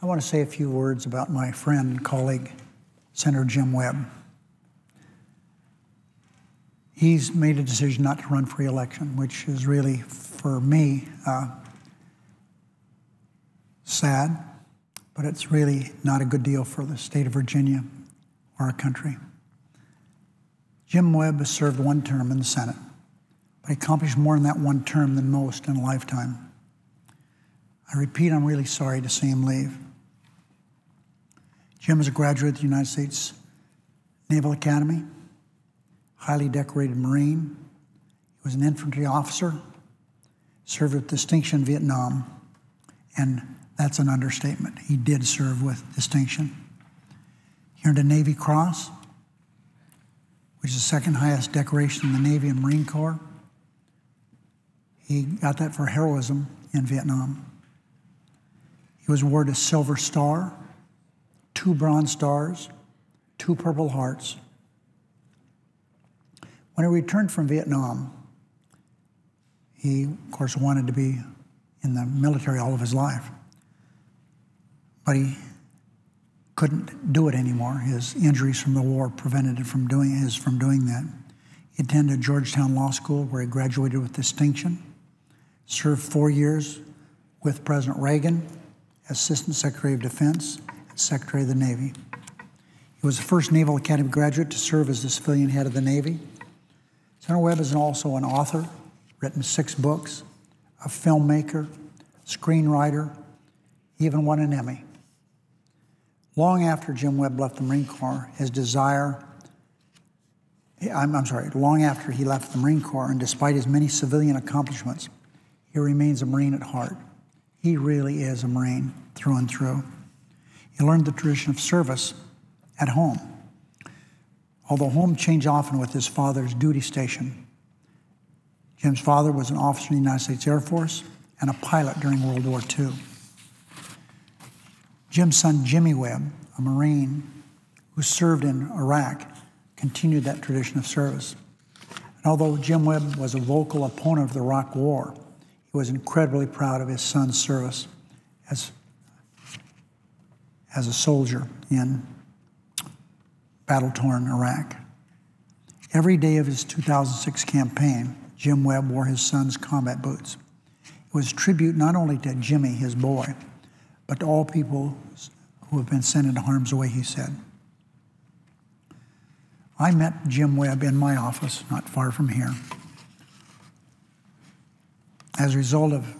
I want to say a few words about my friend and colleague, Senator Jim Webb. He's made a decision not to run for re-election, which is really, for me, sad, but it's really not a good deal for the state of Virginia or our country. Jim Webb has served one term in the Senate, but he accomplished more in that one term than most in a lifetime. I repeat, I'm really sorry to see him leave. Jim is a graduate of the United States Naval Academy, highly decorated Marine. He was an infantry officer, served with distinction in Vietnam, and that's an understatement. He did serve with distinction. He earned a Navy Cross, which is the second highest decoration in the Navy and Marine Corps. He got that for heroism in Vietnam. He was awarded a Silver Star, 2 Bronze Stars, 2 Purple Hearts. When he returned from Vietnam, he, of course, wanted to be in the military all of his life. But he couldn't do it anymore. His injuries from the war prevented him from doing that. He attended Georgetown Law School, where he graduated with distinction, served 4 years with President Reagan as Assistant Secretary of Defense and Secretary of the Navy. He was the first Naval Academy graduate to serve as the civilian head of the Navy. Senator Webb is also an author, written 6 books, a filmmaker, screenwriter. He even won an Emmy. Long after Jim Webb left the Marine Corps, long after he left the Marine Corps, and despite his many civilian accomplishments, he remains a Marine at heart. He really is a Marine through and through. He learned the tradition of service at home. Although home changed often with his father's duty station. Jim's father was an officer in the United States Air Force and a pilot during World War II. Jim's son, Jimmy Webb, a Marine who served in Iraq, continued that tradition of service. And although Jim Webb was a vocal opponent of the Iraq War, he was incredibly proud of his son's service as a soldier in battle-torn Iraq. Every day of his 2006 campaign, Jim Webb wore his son's combat boots. It was a tribute not only to Jimmy, his boy, but to all people who have been sent into harm's way, he said. I met Jim Webb in my office, not far from here. As a result of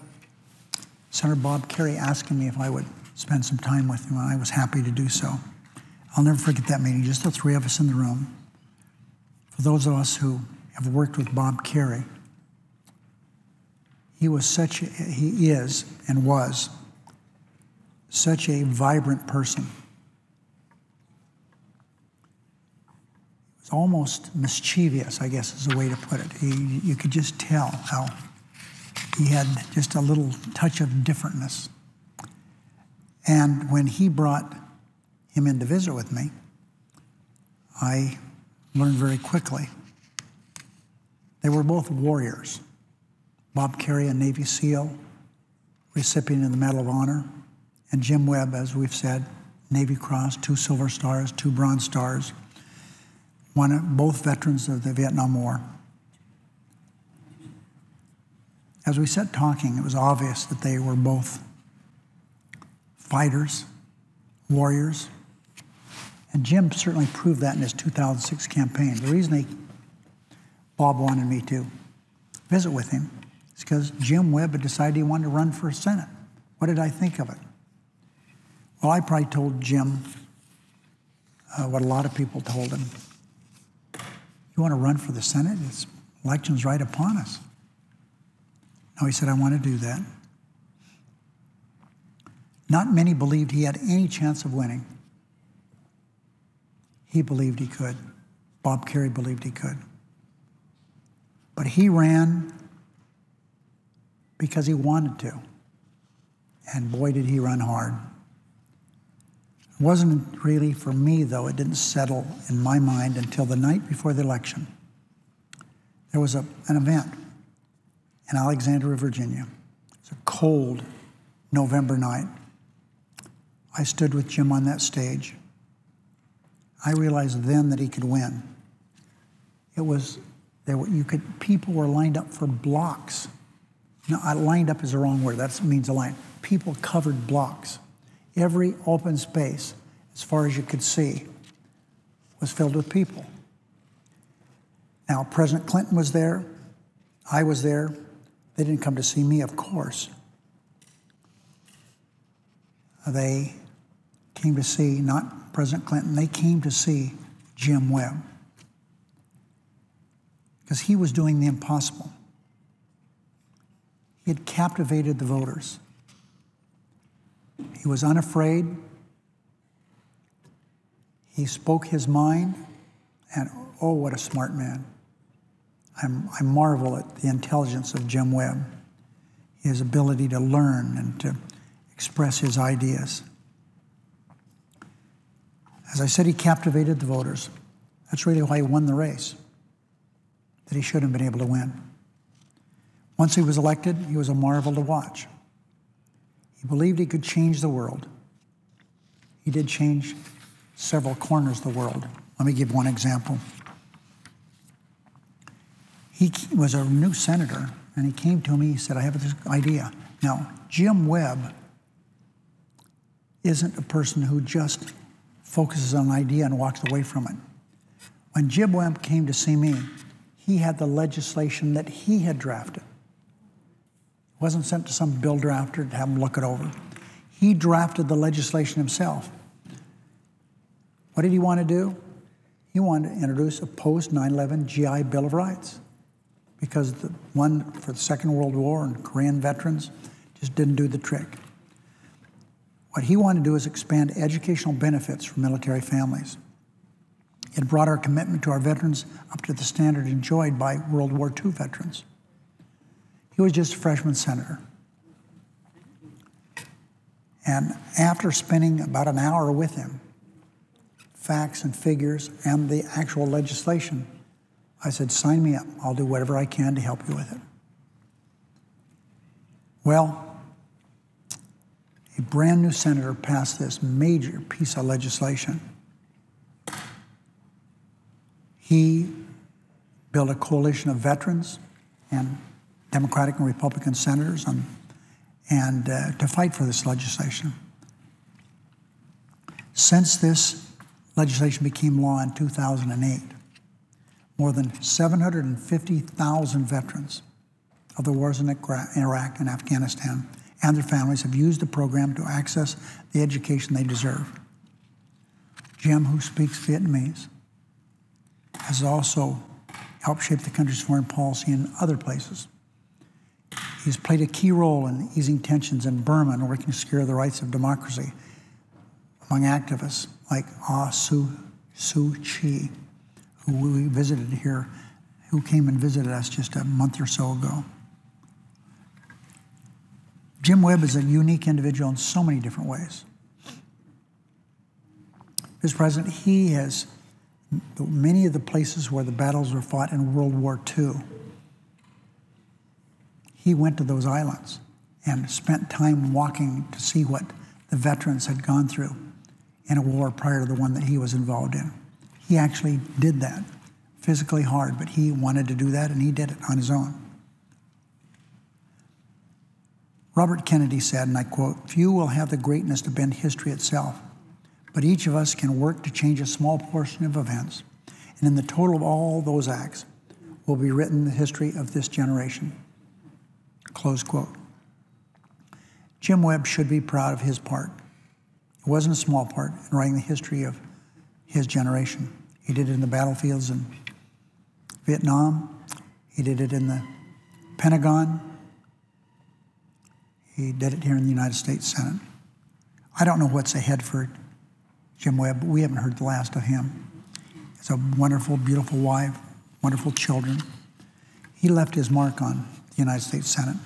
Senator Bob Kerrey asking me if I would spend some time with him, and I was happy to do so. I'll never forget that meeting, just the 3 of us in the room. For those of us who have worked with Bob Kerrey, he is and was such a vibrant person. He was almost mischievous, I guess is a way to put it. You could just tell how he had just a little touch of differentness. And when he brought him in to visit with me, I learned very quickly. They were both warriors. Bob Kerrey, a Navy SEAL, recipient of the Medal of Honor, and Jim Webb, as we've said, Navy Cross, 2 Silver Stars, 2 Bronze Stars, both veterans of the Vietnam War. As we sat talking, it was obvious that they were both fighters, warriors, and Jim certainly proved that in his 2006 campaign. The reason Bob wanted me to visit with him is because Jim Webb had decided he wanted to run for Senate. What did I think of it? Well, I probably told Jim what a lot of people told him. You want to run for the Senate? Election's right upon us. No, he said, I want to do that. Not many believed he had any chance of winning. He believed he could. Bob Kerrey believed he could. But he ran because he wanted to. And boy, did he run hard. It wasn't really for me, though. It didn't settle in my mind until the night before the election. There was an event in Alexandria, Virginia. It was a cold November night. I stood with Jim on that stage. I realized then that he could win. People were lined up for blocks. No, lined up is the wrong word. That means a line. People covered blocks. Every open space, as far as you could see, was filled with people. Now, President Clinton was there. I was there. They didn't come to see me, of course. They came to see, not President Clinton, they came to see Jim Webb. Because he was doing the impossible. He had captivated the voters. He was unafraid. He spoke his mind, and oh, what a smart man. I marvel at the intelligence of Jim Webb, his ability to learn and to express his ideas. As I said, he captivated the voters. That's really why he won the race, that he shouldn't have been able to win. Once he was elected, he was a marvel to watch. He believed he could change the world. He did change several corners of the world. Let me give one example. He was a new senator, and he came to me, he said, I have this idea. Now, Jim Webb isn't a person who just focuses on an idea and walks away from it. When Jim Webb came to see me, he had the legislation that he had drafted. It wasn't sent to some bill drafter to have him look it over. He drafted the legislation himself. What did he want to do? He wanted to introduce a post-9/11 GI Bill of Rights, because the one for the Second World War and Korean veterans just didn't do the trick. What he wanted to do is expand educational benefits for military families. It brought our commitment to our veterans up to the standard enjoyed by World War II veterans. He was just a freshman senator. And after spending about an hour with him, facts and figures and the actual legislation, I said, sign me up. I'll do whatever I can to help you with it. Well, a brand new senator passed this major piece of legislation. He built a coalition of veterans and Democratic and Republican senators to fight for this legislation. Since this legislation became law in 2008, more than 750,000 veterans of the wars in Iraq and Afghanistan and their families have used the program to access the education they deserve. Jim, who speaks Vietnamese, has also helped shape the country's foreign policy in other places. He's played a key role in easing tensions in Burma and working to secure the rights of democracy among activists like Aung Suu Kyi, who we visited here, who came and visited us just a month or so ago. Jim Webb is a unique individual in so many different ways. Mr. President, he has many of the places where the battles were fought in World War II. He went to those islands and spent time walking to see what the veterans had gone through in a war prior to the one that he was involved in. He actually did that, physically hard, but he wanted to do that, and he did it on his own. Robert Kennedy said, and I quote, "Few will have the greatness to bend history itself, but each of us can work to change a small portion of events, and in the total of all those acts will be written the history of this generation." Close quote. Jim Webb should be proud of his part. It wasn't a small part in writing the history of his generation. He did it in the battlefields in Vietnam. He did it in the Pentagon. He did it here in the United States Senate. I don't know what's ahead for Jim Webb, but we haven't heard the last of him. He's a wonderful, beautiful wife, wonderful children. He left his mark on the United States Senate,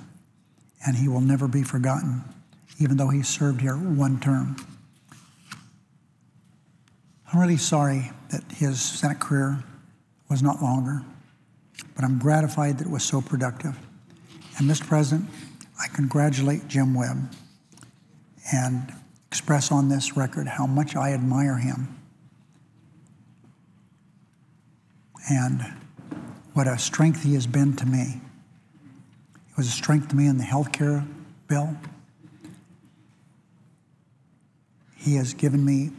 and he will never be forgotten, even though he served here one term. I'm really sorry that his Senate career was not longer, but I'm gratified that it was so productive. And Mr. President, I congratulate Jim Webb, and express on this record how much I admire him and what a strength he has been to me. He was a strength to me in the health care bill. He has given me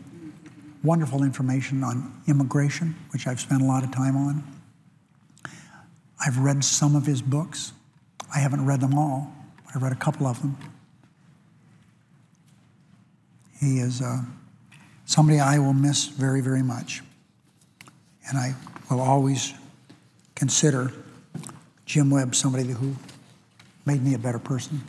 wonderful information on immigration, which I've spent a lot of time on. I've read some of his books. I haven't read them all, but I've read a couple of them. He is somebody I will miss very, very much. And I will always consider Jim Webb somebody who made me a better person.